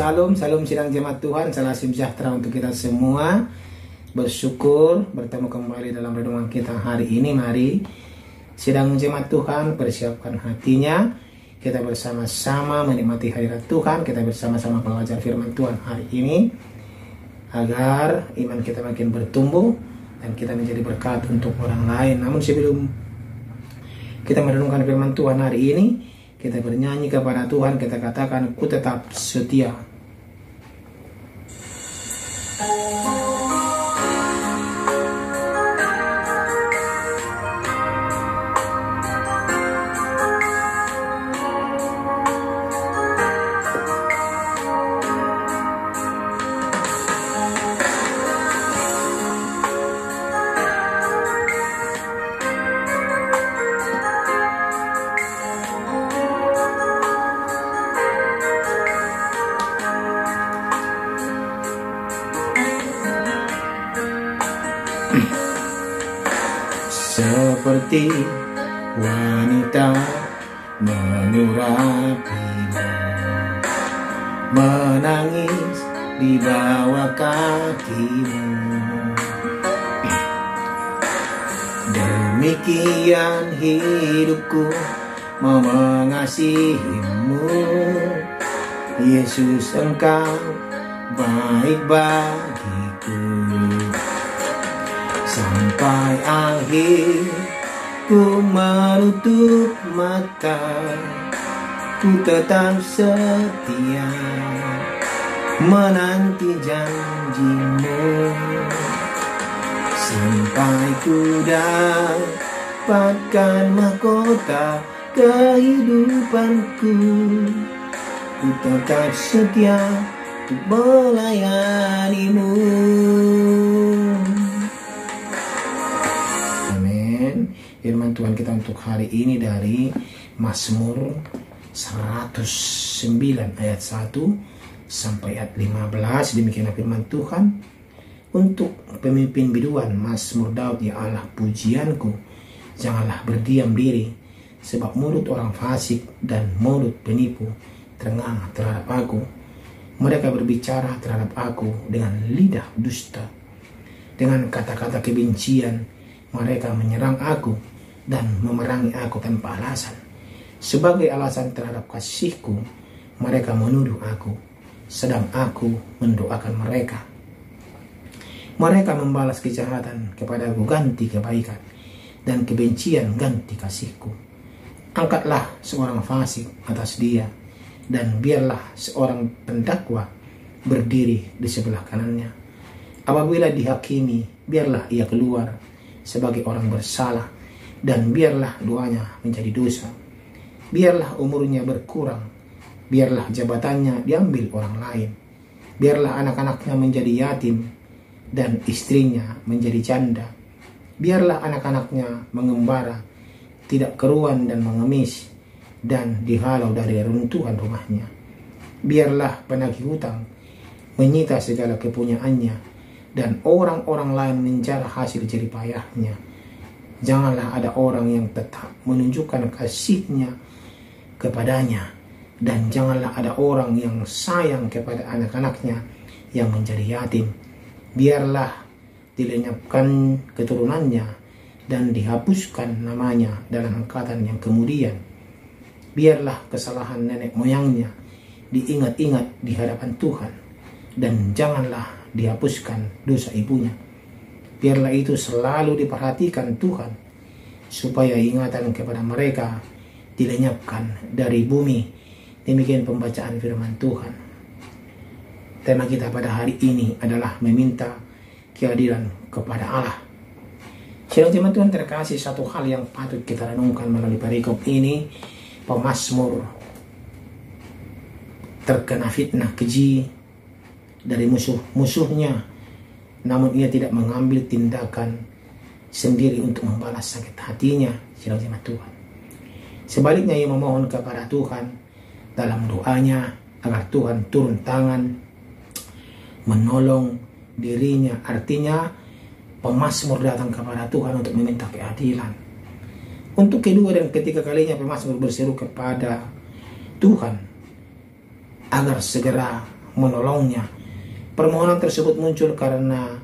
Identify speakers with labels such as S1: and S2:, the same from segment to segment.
S1: Salam sidang jemaat Tuhan, salam sejahtera untuk kita semua. Bersyukur bertemu kembali dalam renungan kita hari ini. Mari sidang jemaat Tuhan persiapkan hatinya. Kita bersama-sama menikmati hadirat Tuhan. Kita bersama-sama belajar firman Tuhan hari ini, agar iman kita makin bertumbuh dan kita menjadi berkat untuk orang lain. Namun sebelum kita merenungkan firman Tuhan hari ini, kita bernyanyi kepada Tuhan, kita katakan, ku tetap setia. Seperti wanita mengurapimu, menangis di bawah kakimu. Demikian hidupku mau mengasihimu, Yesus, engkau baik bagiku. Sampai akhir ku menutup mata, ku tetap setia menanti janjimu. Sampai ku dapatkan mahkota kehidupanku, ku tetap setia untuk melayanimu. Firman Tuhan kita untuk hari ini dari Mazmur 109 ayat 1 sampai ayat 15. Demikianlah firman Tuhan. Untuk pemimpin biduan, Mazmur Daud, ya Allah pujianku, janganlah berdiam diri, sebab mulut orang fasik dan mulut penipu terengah terhadap aku. Mereka berbicara terhadap aku dengan lidah dusta, dengan kata-kata kebencian mereka menyerang aku dan memerangi aku tanpa alasan. Sebagai alasan terhadap kasihku, mereka menuduh aku, sedang aku mendoakan mereka. Mereka membalas kejahatan kepadaku, ganti kebaikan, dan kebencian ganti kasihku. Angkatlah seorang fasik atas dia, dan biarlah seorang pendakwa berdiri di sebelah kanannya. Apabila dihakimi, biarlah ia keluar sebagai orang bersalah, dan biarlah doanya menjadi dosa. Biarlah umurnya berkurang, biarlah jabatannya diambil orang lain, biarlah anak-anaknya menjadi yatim dan istrinya menjadi janda. Biarlah anak-anaknya mengembara, tidak keruan dan mengemis, dan dihalau dari runtuhan rumahnya. Biarlah penagih hutang menyita segala kepunyaannya, dan orang-orang lain menjara hasil jerih payahnya. Janganlah ada orang yang tetap menunjukkan kasihnya kepadanya, dan janganlah ada orang yang sayang kepada anak-anaknya yang menjadi yatim. Biarlah dilenyapkan keturunannya dan dihapuskan namanya dalam angkatan yang kemudian. Biarlah kesalahan nenek moyangnya diingat-ingat di hadapan Tuhan, dan janganlah dihapuskan dosa ibunya. Biarlah itu selalu diperhatikan Tuhan, supaya ingatan kepada mereka dilenyapkan dari bumi. Demikian pembacaan firman Tuhan. Tema kita pada hari ini adalah meminta keadilan kepada Allah. Sidang jemaat Tuhan terkasih, satu hal yang patut kita renungkan melalui perikop ini, pemazmur terkena fitnah keji dari musuh-musuhnya, namun ia tidak mengambil tindakan sendiri untuk membalas sakit hatinya. Sidang jemaat Tuhan, sebaliknya ia memohon kepada Tuhan dalam doanya agar Tuhan turun tangan menolong dirinya. Artinya pemazmur datang kepada Tuhan untuk meminta keadilan. Untuk kedua dan ketiga kalinya pemazmur berseru kepada Tuhan agar segera menolongnya. Permohonan tersebut muncul karena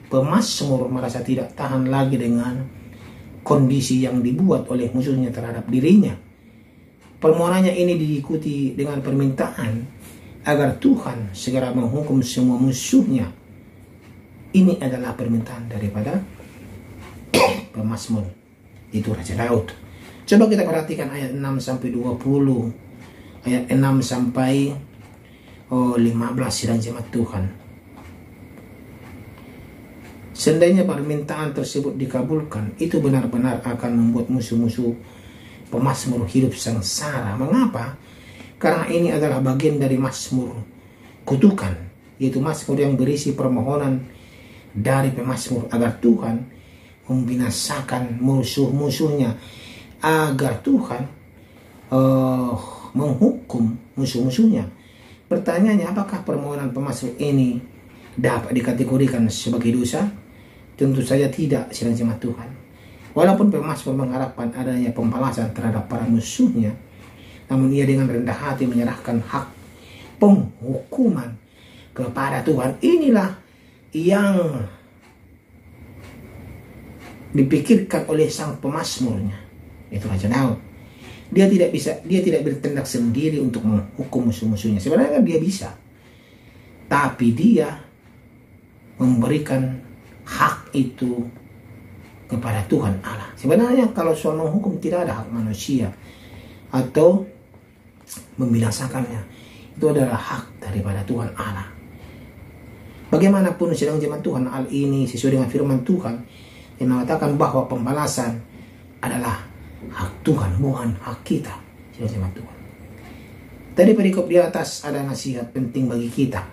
S1: pemazmur merasa tidak tahan lagi dengan kondisi yang dibuat oleh musuhnya terhadap dirinya. Permohonannya ini diikuti dengan permintaan agar Tuhan segera menghukum semua musuhnya. Ini adalah permintaan daripada pemazmur, itu Raja Daud. Coba kita perhatikan ayat 6 sampai 20, ayat 6 sampai 15 sidang jemaat Tuhan. Seandainya permintaan tersebut dikabulkan, itu benar-benar akan membuat musuh-musuh pemazmur hidup sengsara. Mengapa? Karena ini adalah bagian dari mazmur kutukan, yaitu mazmur yang berisi permohonan dari pemazmur agar Tuhan membinasakan musuh-musuhnya, agar Tuhan menghukum musuh-musuhnya. Pertanyaannya, apakah permohonan pemazmur ini dapat dikategorikan sebagai dosa? Tentu saja tidak, sidang jemaat Tuhan. Walaupun pemazmur mengharapkan adanya pembalasan terhadap para musuhnya, namun ia dengan rendah hati menyerahkan hak penghukuman kepada Tuhan. Inilah yang dipikirkan oleh sang pemazmurnya, itu Raja Daud. Dia tidak bertindak sendiri untuk menghukum musuh-musuhnya. Sebenarnya dia bisa, tapi dia memberikan hak itu kepada Tuhan Allah. Sebenarnya kalau soal menghukum tidak ada hak manusia atau membinasakannya, itu adalah hak daripada Tuhan Allah. Bagaimanapun sidang jemaat Tuhan, hal ini sesuai dengan firman Tuhan yang mengatakan bahwa pembalasan adalah hak Tuhan, bukan hak kita, sidang jemaat Tuhan. Tadi perikop di atas ada nasihat penting bagi kita,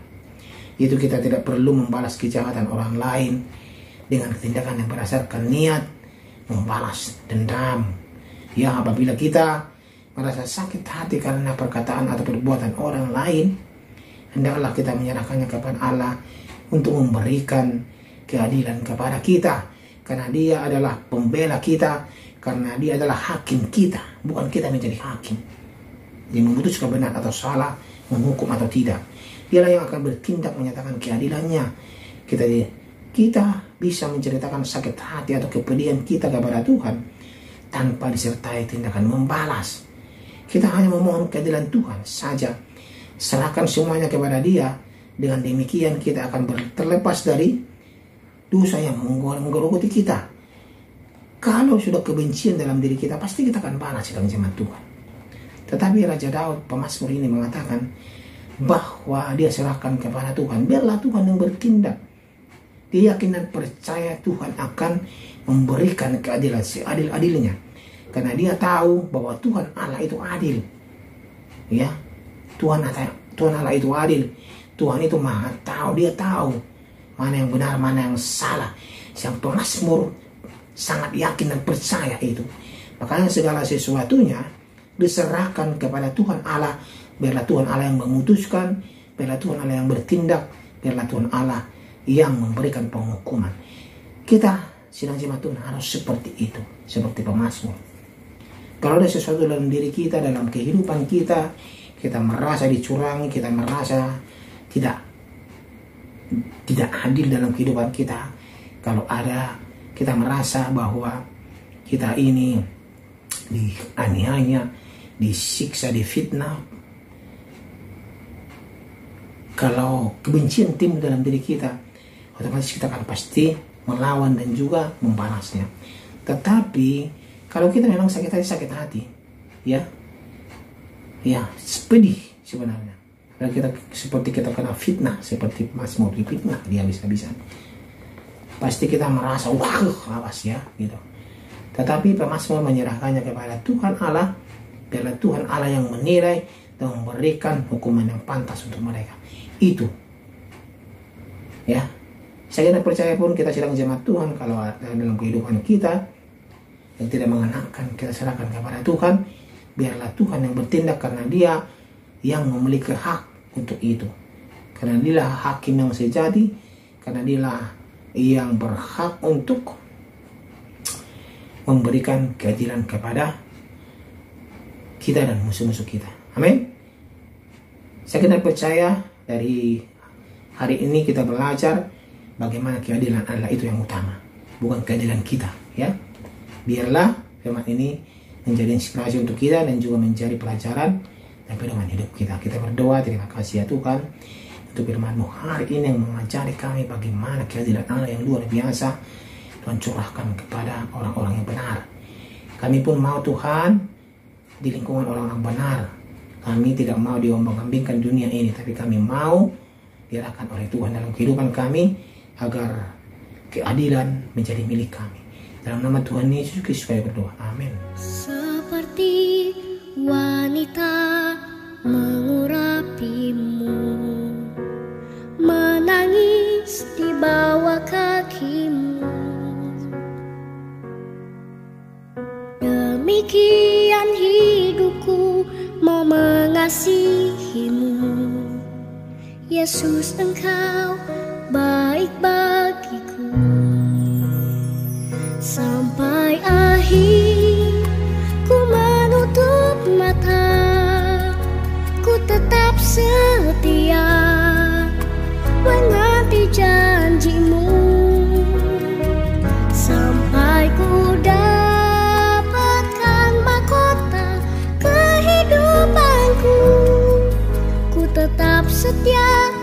S1: yaitu kita tidak perlu membalas kejahatan orang lain dengan tindakan yang berdasarkan niat membalas dendam. Ya, apabila kita merasa sakit hati karena perkataan atau perbuatan orang lain, hendaklah kita menyerahkannya kepada Allah untuk memberikan keadilan kepada kita, karena Dia adalah pembela kita, karena Dia adalah hakim kita, bukan kita menjadi hakim yang memutuskan benar atau salah, menghukum atau tidak. Dialah yang akan bertindak menyatakan keadilannya. Kita bisa menceritakan sakit hati atau kepedihan kita kepada Tuhan tanpa disertai tindakan membalas. Kita hanya memohon keadilan Tuhan saja, serahkan semuanya kepada Dia. Dengan demikian kita akan terlepas dari dosa yang menggerogoti kita. Kalau sudah kebencian dalam diri kita, pasti kita akan balas dalam jemaat Tuhan. Tetapi Raja Daud pemazmur ini mengatakan bahwa dia serahkan kepada Tuhan. Biarlah Tuhan yang bertindak. Dia yakin dan percaya Tuhan akan memberikan keadilan seadil-adilnya, karena dia tahu bahwa Tuhan Allah itu adil. Ya, Tuhan Allah itu adil. Tuhan itu Maha tahu. Dia tahu mana yang benar, mana yang salah. Sang pemazmur sangat yakin dan percaya itu. Makanya segala sesuatunya diserahkan kepada Tuhan Allah. Biarlah Tuhan Allah yang memutuskan, biarlah Tuhan Allah yang bertindak, biarlah Tuhan Allah yang memberikan penghukuman. Kita sidang jemaat Tuhan harus seperti itu, seperti pemazmur. Kalau ada sesuatu dalam diri kita, dalam kehidupan kita, kita merasa dicurangi, kita merasa tidak adil dalam kehidupan kita. Kalau ada, kita merasa bahwa kita ini dianiaya, disiksa, difitnah. Kalau kebencian timbul dalam diri kita, otomatis kita akan pasti melawan dan juga membalasnya. Tetapi kalau kita memang sakit hati, ya pedih sebenarnya. Kalau kita kena fitnah, seperti Mazmur difitnah, dia bisa-bisa. Pasti kita merasa awas ya, gitu. Tetapi pemazmur menyerahkannya kepada Tuhan Allah, biarlah Tuhan Allah yang menilai dan memberikan hukuman yang pantas untuk mereka. Itu, ya. Saya tidak percaya pun kita sedang jemaat Tuhan, kalau ada dalam kehidupan kita yang tidak mengenakan, kita serahkan kepada Tuhan. Biarlah Tuhan yang bertindak, karena Dia yang memiliki hak untuk itu. Karena Dialah hakim yang sejati, karena Dialah yang berhak untuk memberikan keadilan kepada kita dan musuh-musuh kita. Amin. Saya tidak percaya dari hari ini kita belajar bagaimana keadilan Allah itu yang utama, bukan keadilan kita, ya. Biarlah firman ini menjadi inspirasi untuk kita dan juga menjadi pelajaran dan pedoman hidup kita. Kita berdoa, terima kasih ya Tuhan untuk firman-Mu hari ini yang mengajari kami bagaimana keadilan Allah yang luar biasa Tuhan curahkan kepada orang-orang yang benar. Kami pun mau Tuhan di lingkungan orang-orang benar. Kami tidak mau diombang-ambingkan dunia ini, tapi kami mau diarahkan oleh Tuhan dalam kehidupan kami agar keadilan menjadi milik kami. Dalam nama Tuhan Yesus Kristus kami berdoa. Amin.
S2: Seperti wanita mengurapimu, menangis di bawah kakimu, demikian hidupku mau mengasihimu. Yesus, Engkau baik bagiku. Sampai akhir ku menutup mata, ku tetap setia menanti janji-Mu. Sampai ku dapatkan mahkota kehidupanku, ku tetap setia